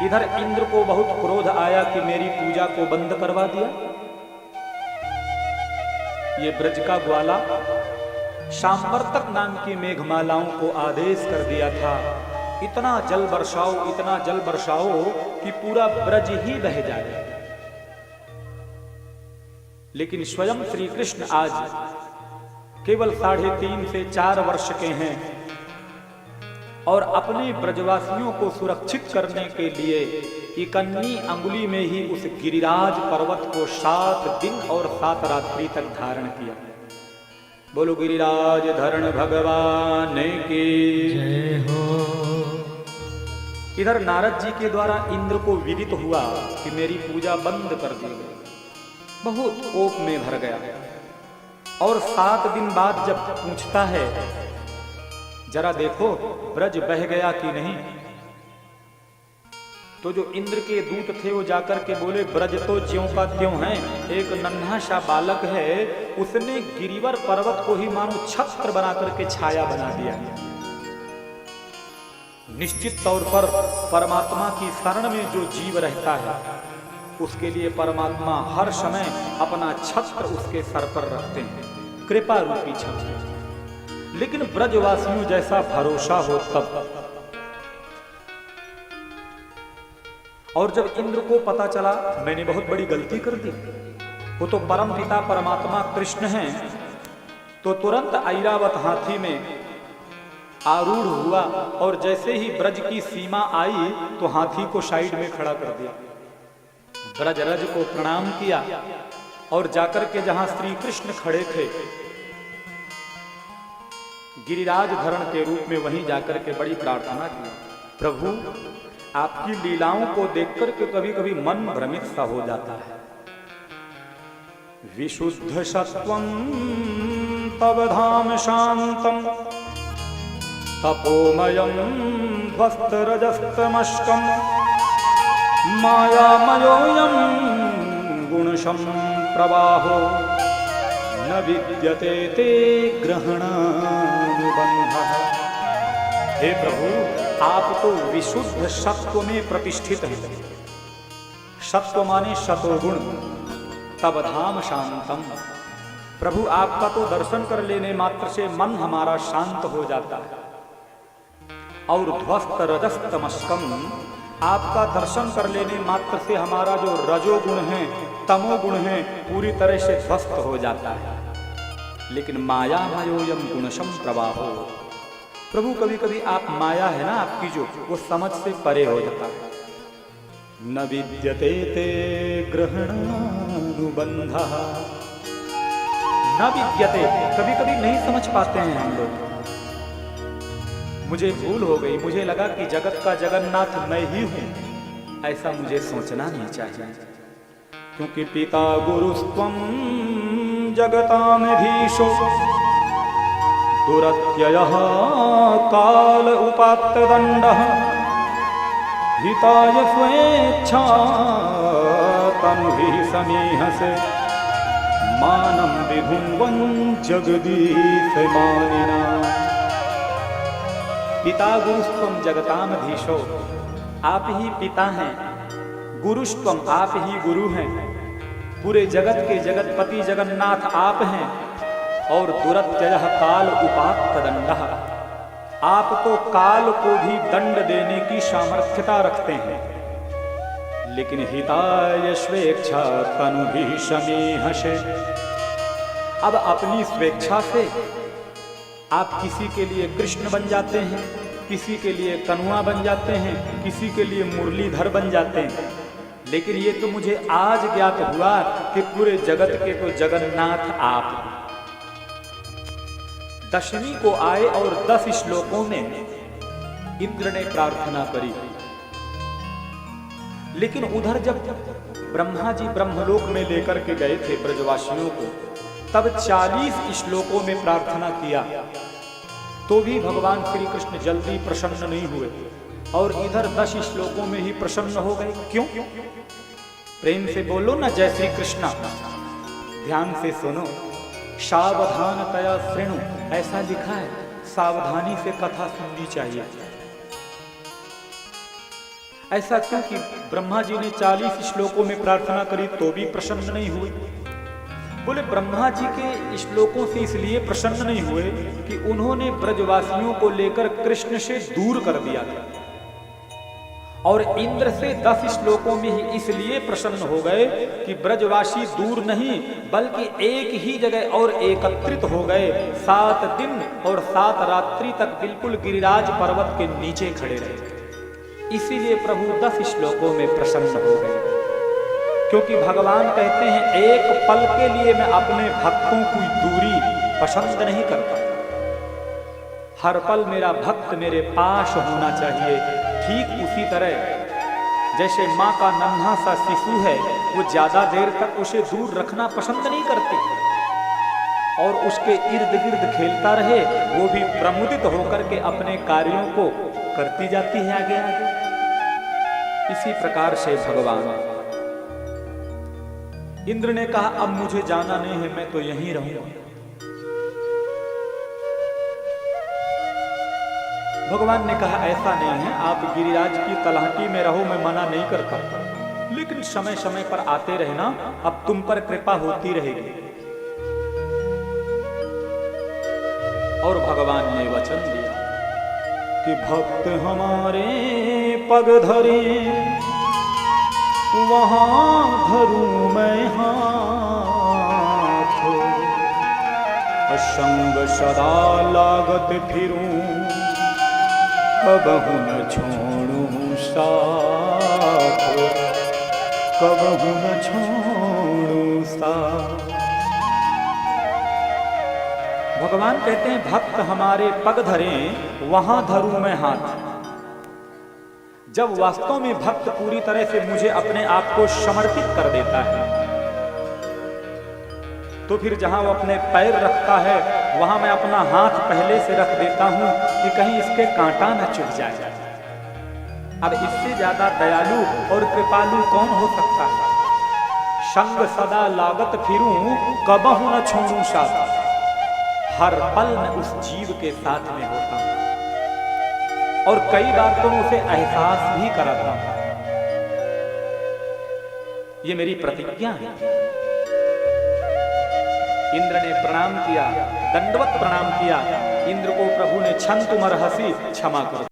इधर इंद्र को बहुत क्रोध आया कि मेरी पूजा को बंद करवा दिया। ये ब्रज का ग्वाला शामवर्तक नाम की मेघमालाओं को आदेश कर दिया था, इतना जल बरसाओ कि पूरा ब्रज ही बह जाए। लेकिन स्वयं श्री कृष्ण आज केवल 3.5 से 4 वर्ष के हैं और अपने ब्रजवासियों को सुरक्षित करने के लिए इकन्नी अंगुली में ही उस गिरिराज पर्वत को 7 दिन और 7 रात्रि तक धारण किया। बोलो गिरिराज धरण भगवान की जय हो। इधर नारद जी के द्वारा इंद्र को विदित हुआ कि मेरी पूजा बंद कर दी गई। बहुत कोप में भर गया और 7 दिन बाद जब पूछता है जरा देखो ब्रज बह गया कि नहीं, तो जो इंद्र के दूत थे वो जाकर के बोले ब्रज तो ज्यों का त्यों है। एक नन्हा सा बालक है, उसने गिरिवर पर्वत को ही मानो छत्र बना करके छाया बना दिया। निश्चित तौर पर परमात्मा की शरण में जो जीव रहता है उसके लिए परमात्मा हर समय अपना छत्र उसके सर पर रखते हैं, कृपा रूपी छत्र। लेकिन ब्रजवासियों जैसा भरोसा हो तब। और जब इंद्र को पता चला मैंने बहुत बड़ी गलती कर दी, वो तो परम पिता परमात्मा कृष्ण हैं, तो तुरंत ऐरावत हाथी में आरूढ़ हुआ और जैसे ही ब्रज की सीमा आई तो हाथी को साइड में खड़ा कर दिया, ब्रजरज को प्रणाम किया और जाकर के जहां श्री कृष्ण खड़े थे गिरिराज धरण के रूप में वहीं जाकर के बड़ी प्रार्थना की, प्रभु आपकी लीलाओं को देखकर के कभी कभी मन भ्रमित सा हो जाता है। विशुद्ध सत्वं तव धाम शांतम तपोमयं ध्वस्तरजस्तमस्कं मायामयोऽयं गुणशं प्रवाहो न विद्यते ते ग्रहणानुबन्धः। हे प्रभु आप तो विशुद्ध सत्व में प्रतिष्ठित हैं। सत्व माने शतोगुण, तब धाम शांतम। प्रभु आपका तो दर्शन कर लेने मात्र से मन हमारा शांत हो जाता है। और ध्वस्त रजस्तमस्कम, आपका दर्शन कर लेने मात्र से हमारा जो रजोगुण है तमोगुण है पूरी तरह से ध्वस्त हो जाता है। लेकिन माया मयोयम गुणशम प्रवाहो, प्रभु कभी कभी आप माया है ना आपकी जो वो समझ से परे हो जाता है। न विद्यते ते ग्रहणानुबंधः, न विद्यते, कभी कभी नहीं समझ पाते हैं हम लोग। मुझे भूल हो गई, मुझे लगा कि जगत का जगन्नाथ मैं ही हूं, ऐसा मुझे सोचना नहीं चाहिए। क्योंकि पिता गुरुस्त्वं जगतामधीशो दुरत्ययः काल उपात्तदण्डः हिताय स्वेच्छा तनुभिः समीहसे मानं विभुवं जगदीश मानिना। पिता गुरुस्त्वं जगतामधीशो, आप ही पिता हैं, गुरुस्त्वं आप ही गुरु हैं, पूरे जगत के जगतपति जगन्नाथ आप हैं। और दुरत्ययः काल उपात्तदण्डः, आप तो काल को भी दंड देने की सामर्थ्यता रखते हैं। लेकिन हिताय स्वेच्छा तनुभिः समीहसे, अब अपनी स्वेच्छा से आप किसी के लिए कृष्ण बन जाते हैं, किसी के लिए कन्हुआ बन जाते हैं, किसी के लिए मुरलीधर बन जाते हैं। लेकिन ये तो मुझे आज ज्ञात हुआ कि पूरे जगत के तो जगन्नाथ आप हैं। दशमी को आए और 10 श्लोकों में इंद्र ने प्रार्थना करी। लेकिन उधर जब ब्रह्मा जी ब्रह्मलोक में लेकर के गए थे ब्रजवासियों को, तब 40 श्लोकों में प्रार्थना किया तो भी भगवान श्री कृष्ण जल्दी प्रसन्न नहीं हुए और इधर 10 श्लोकों में ही प्रसन्न हो गए। क्यों? प्रेम से बोलो ना जय श्री कृष्ण। ध्यान से सुनो, सावधानतया शृणु, ऐसा लिखा है, सावधानी से कथा सुननी चाहिए। ऐसा क्यों कि ब्रह्मा जी ने 40 श्लोकों में प्रार्थना करी तो भी प्रसन्न नहीं हुए? बोले ब्रह्मा जी के श्लोकों से इसलिए प्रसन्न नहीं हुए कि उन्होंने ब्रजवासियों को लेकर कृष्ण से दूर कर दिया था, और इंद्र से 10 श्लोकों में ही इसलिए प्रसन्न हो गए कि ब्रजवासी दूर नहीं बल्कि एक ही जगह और एकत्रित हो गए। 7 दिन और 7 रात्रि तक बिल्कुल गिरिराज पर्वत के नीचे खड़े रहे। इसीलिए प्रभु 10 श्लोकों में प्रसन्न हो गए, क्योंकि भगवान कहते हैं एक पल के लिए मैं अपने भक्तों की दूरी पसंद नहीं करता, हर पल मेरा भक्त मेरे पास होना चाहिए। ठीक उसी तरह जैसे माँ का नन्हा सा शिशु है, वो ज्यादा देर तक उसे दूर रखना पसंद नहीं करती और उसके इर्द गिर्द खेलता रहे, वो भी प्रमुदित होकर के अपने कार्यों को करती जाती है आगे आगे। इसी प्रकार से भगवान इंद्र ने कहा अब मुझे जाना नहीं है, मैं तो यहीं रहूंगा। भगवान ने कहा ऐसा नहीं है, आप गिरिराज की तलहटी में रहो, मैं मना नहीं करता, लेकिन समय समय पर आते रहना, अब तुम पर कृपा होती रहेगी। और भगवान ने वचन दिया कि भक्त हमारे पग धरे वहां धरूं मैं हाथ, असंग सदा लागत फिरूं, कबहु न छोड़ूं साथ, कबहु न छोड़ूं साथ। भगवान कहते हैं भक्त हमारे पग धरें वहां धरूं मैं हाथ। जब वास्तव में भक्त पूरी तरह से मुझे अपने आप को समर्पित कर देता है, तो फिर जहां वो अपने पैर रखता है वहां मैं अपना हाथ पहले से रख देता हूं कि कहीं इसके कांटा न चुभ जाए। अब इससे ज्यादा दयालु और कृपालु कौन हो सकता है? संग सदा लागत फिरूं, कबहु न छोड़ूं साथ। हर पल मैं उस जीव के साथ में होता हूं और कई बार तो उसे एहसास भी कराता हूं। ये मेरी प्रतिज्ञा है। इंद्र ने प्रणाम किया, दंडवत प्रणाम किया। इंद्र को प्रभु ने क्षंतु मरहसी, क्षमा करो।